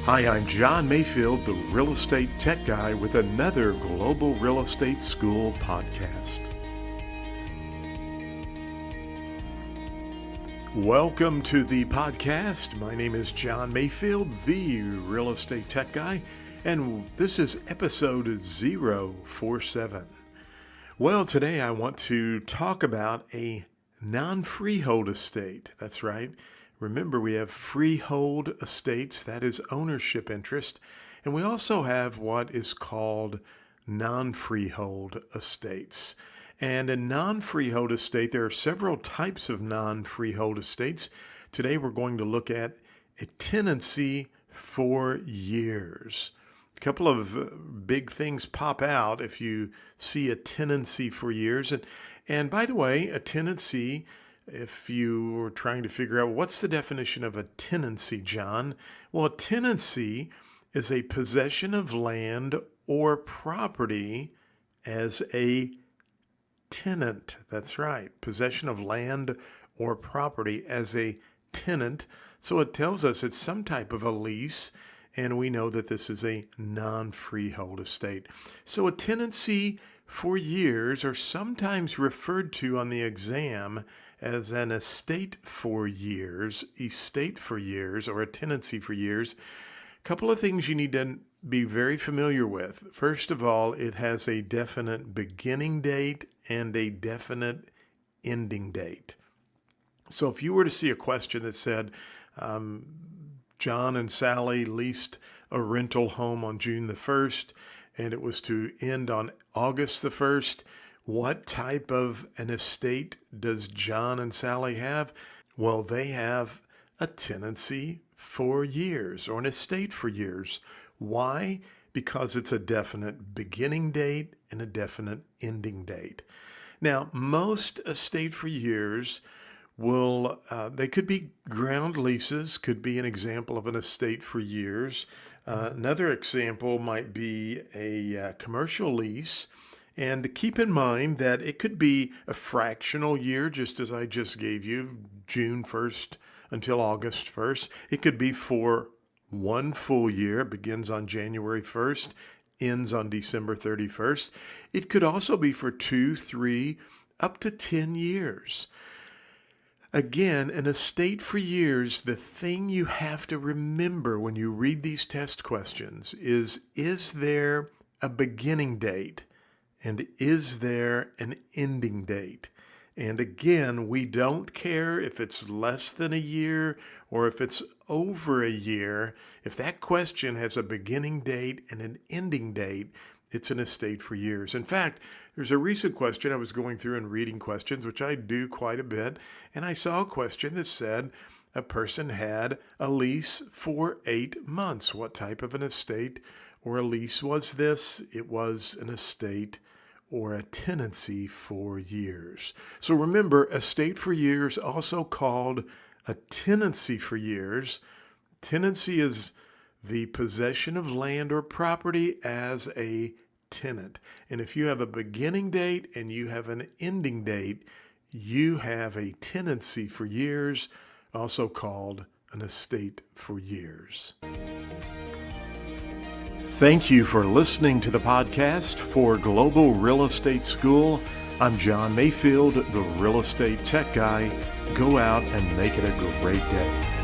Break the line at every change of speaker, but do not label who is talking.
Hi, I'm John Mayfield, the real estate tech guy with another Global Real Estate School podcast. Welcome to the podcast. My name is John Mayfield, the real estate tech guy, and this is episode 047. Well, today I want to talk about a non-freehold estate. That's right. Remember, we have freehold estates, that is ownership interest, and we also have what is called non-freehold estates. And a non-freehold estate, there are several types of non-freehold estates. Today we're going to look at a tenancy for years. A couple of big things pop out if you see a tenancy for years. And by the way, a tenancy, if you were trying to figure out what's the definition of a tenancy, John? Well, a tenancy is a possession of land or property as a tenant. That's right. Possession of land or property as a tenant. So it tells us it's some type of a lease, and we know that this is a non-freehold estate. So a tenancy for years are sometimes referred to on the exam as an estate for years, or a tenancy for years. A couple of things you need to be very familiar with. First of all, it has a definite beginning date and a definite ending date. So if you were to see a question that said, John and Sally leased a rental home on June the 1st, and it was to end on August the 1st, what type of an estate does John and Sally have? Well, they have a tenancy for years, or an estate for years. Why? Because it's a definite beginning date and a definite ending date. Now, most estate for years will, they could be ground leases, could be an example of an estate for years. Another example might be a commercial lease. And keep in mind that it could be a fractional year, just as I just gave you, June 1st until August 1st. It could be for one full year, begins on January 1st, ends on December 31st. It could also be for 2, 3, up to 10 years. Again, an estate for years, the thing you have to remember when you read these test questions is there a beginning date? And is there an ending date? And again, we don't care if it's less than a year or if it's over a year. If that question has a beginning date and an ending date, it's an estate for years. In fact, there's a recent question. I was going through and reading questions, which I do quite a bit, and I saw a question that said a person had a lease for 8 months. What type of an estate or a lease was this? It was an estate or a tenancy for years. So remember, estate for years, also called a tenancy for years. Tenancy is the possession of land or property as a tenant. And if you have a beginning date and you have an ending date, you have a tenancy for years, also called an estate for years. Thank you for listening to the podcast for Global Real Estate School. I'm John Mayfield, the real estate tech guy. Go out and make it a great day.